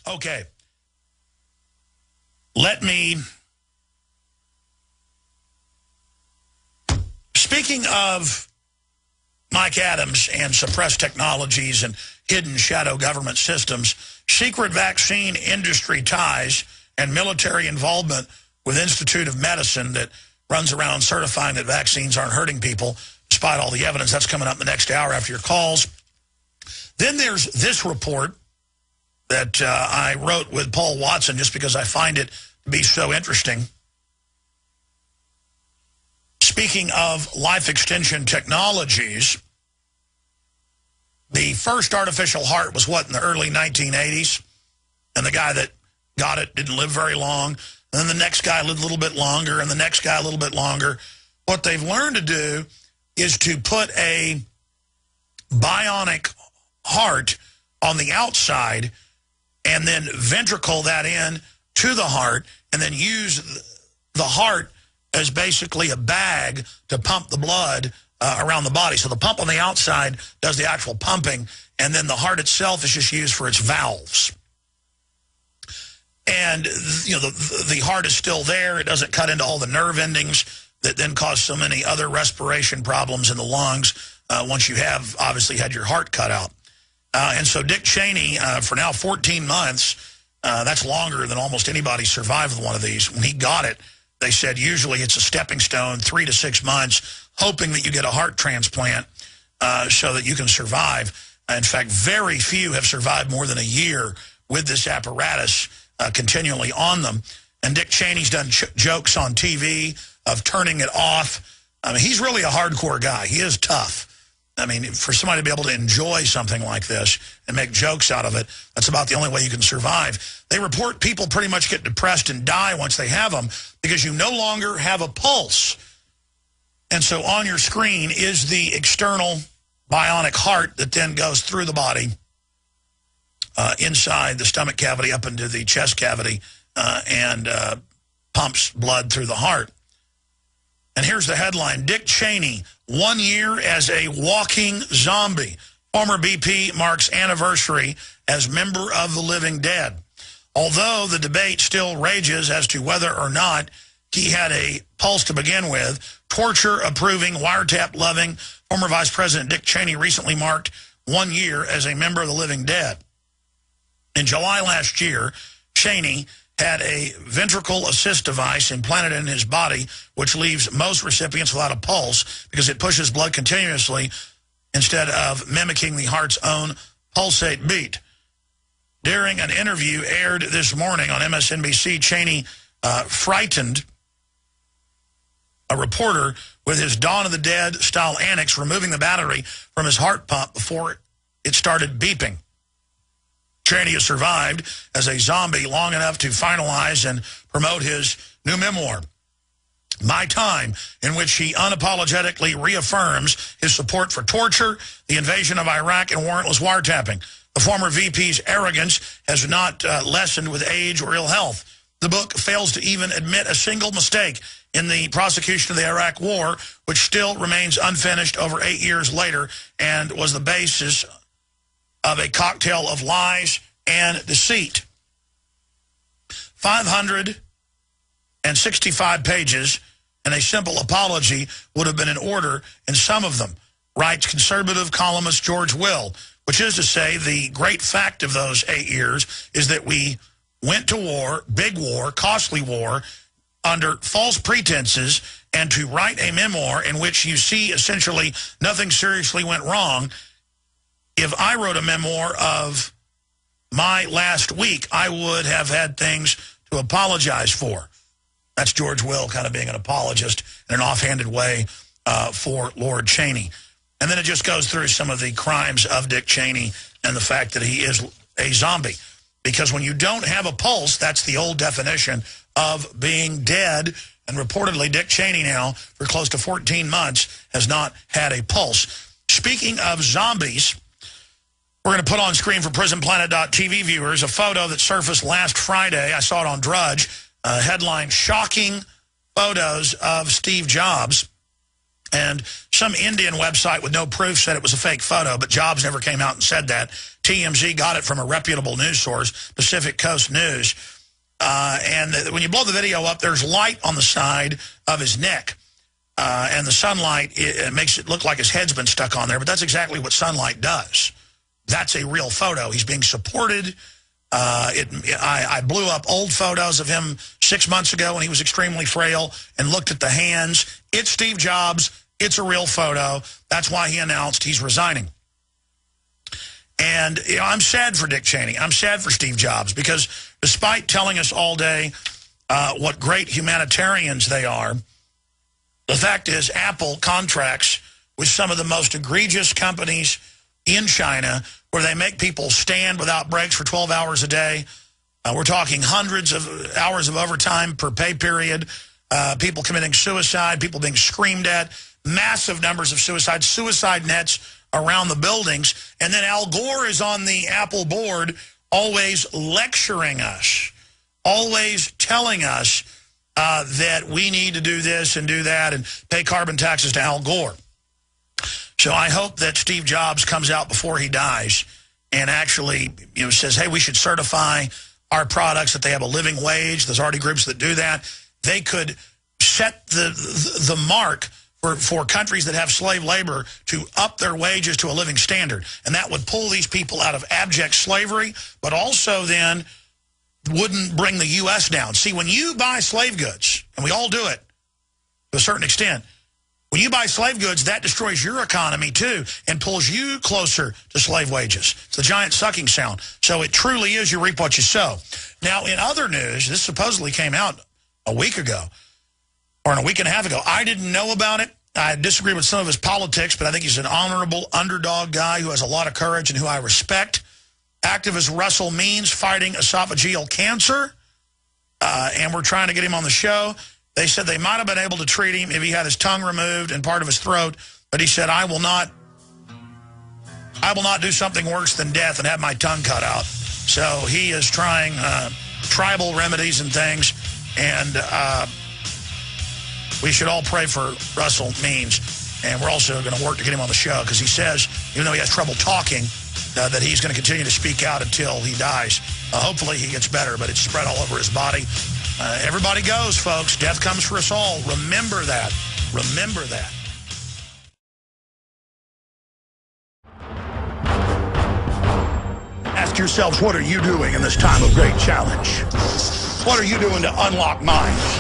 Okay. Let me... Speaking of Mike Adams and suppressed technologies and hidden shadow government systems, secret vaccine industry ties and military involvement with Institute of Medicine that runs around certifying that vaccines aren't hurting people, despite all the evidence. That's coming up in the next hour after your calls. Then there's this report that I wrote with Paul Watson just because I find it to be so interesting. Speaking of life extension technologies, the first artificial heart was, what, in the early 1980s? And the guy that got it didn't live very long. And then the next guy lived a little bit longer, and the next guy a little bit longer. What they've learned to do is to put a bionic heart on the outside and then ventricle that in to the heart and then use the heart as basically a bag to pump the blood around the body. So the pump on the outside does the actual pumping, and then the heart itself is just used for its valves. And you know, the heart is still there. It doesn't cut into all the nerve endings that then cause so many other respiration problems in the lungs once you have obviously had your heart cut out. And so Dick Cheney, for now 14 months, that's longer than almost anybody survived with one of these. When he got it, they said usually it's a stepping stone, 3 to 6 months, hoping that you get a heart transplant so that you can survive. In fact, very few have survived more than a year with this apparatus continually on them. And Dick Cheney's done jokes on TV of turning it off. I mean, he's really a hardcore guy. He is tough. I mean, for somebody to be able to enjoy something like this and make jokes out of it, that's about the only way you can survive. They report people pretty much get depressed and die once they have them because you no longer have a pulse. And so on your screen is the external bionic heart that then goes through the body, inside the stomach cavity up into the chest cavity, and pumps blood through the heart. And here's the headline: Dick Cheney, 1 year as a walking zombie. Former BP marks anniversary as member of the living dead. Although the debate still rages as to whether or not he had a pulse to begin with, torture-approving, wiretap-loving former Vice President Dick Cheney recently marked 1 year as a member of the living dead. In July last year, Cheney had a ventricle assist device implanted in his body, which leaves most recipients without a pulse because it pushes blood continuously instead of mimicking the heart's own pulsate beat. During an interview aired this morning on MSNBC, Cheney frightened a reporter with his Dawn of the Dead style annex, removing the battery from his heart pump before it started beeping. Cheney has survived as a zombie long enough to finalize and promote his new memoir, My Time, in which he unapologetically reaffirms his support for torture, the invasion of Iraq, and warrantless wiretapping. The former VP's arrogance has not lessened with age or ill health. The book fails to even admit a single mistake in the prosecution of the Iraq War, which still remains unfinished over 8 years later and was the basis of a cocktail of lies and deceit. 565 pages and a simple apology would have been in order in some of them, writes conservative columnist George Will, which is to say the great fact of those 8 years is that we went to war, big war, costly war, under false pretenses, and to write a memoir in which you see essentially nothing seriously went wrong. If I wrote a memoir of my last week, I would have had things to apologize for. That's George Will kind of being an apologist in an offhanded way for Lord Cheney. And then it just goes through some of the crimes of Dick Cheney and the fact that he is a zombie. Because when you don't have a pulse, that's the old definition of being dead. And reportedly, Dick Cheney now, for close to 14 months, has not had a pulse. Speaking of zombies, we're going to put on screen for PrisonPlanet.tv viewers a photo that surfaced last Friday. I saw it on Drudge. Headline, Shocking Photos of Steve Jobs. And some Indian website with no proof said it was a fake photo, but Jobs never came out and said that. TMZ got it from a reputable news source, Pacific Coast News. And when you blow the video up, there's light on the side of his neck. And the sunlight, it makes it look like his head's been stuck on there, but that's exactly what sunlight does. That's a real photo. He's being supported. I blew up old photos of him 6 months ago when he was extremely frail and looked at the hands. It's Steve Jobs. It's a real photo. That's why he announced he's resigning. And I'm sad for Dick Cheney. I'm sad for Steve Jobs because despite telling us all day what great humanitarians they are, the fact is Apple contracts with some of the most egregious companies in China where they make people stand without breaks for 12 hours a day. We're talking hundreds of hours of overtime per pay period, people committing suicide, people being screamed at, massive numbers of suicide nets around the buildings. And then Al Gore is on the Apple board always lecturing us, always telling us that we need to do this and do that and pay carbon taxes to Al Gore. So I hope that Steve Jobs comes out before he dies and actually says, hey, we should certify our products, that they have a living wage. There's already groups that do that. They could set the mark for countries that have slave labor to up their wages to a living standard. And that would pull these people out of abject slavery, but also then wouldn't bring the U.S. down. See, when you buy slave goods, and we all do it to a certain extent, when you buy slave goods, that destroys your economy too and pulls you closer to slave wages. It's the giant sucking sound. So it truly is you reap what you sow. Now, in other news, this supposedly came out a week ago, or a week and a half ago. I didn't know about it. I disagree with some of his politics, but I think he's an honorable underdog guy who has a lot of courage and who I respect. Activist Russell Means fighting esophageal cancer, and we're trying to get him on the show. They said they might have been able to treat him if he had his tongue removed and part of his throat, but he said, I will not do something worse than death and have my tongue cut out. So he is trying tribal remedies and things, and we should all pray for Russell Means. And we're also going to work to get him on the show because he says, even though he has trouble talking, that he's going to continue to speak out until he dies. Hopefully he gets better, but it's spread all over his body. Everybody goes, folks. Death comes for us all. Remember that. Remember that. Ask yourselves, what are you doing in this time of great challenge? What are you doing to unlock minds?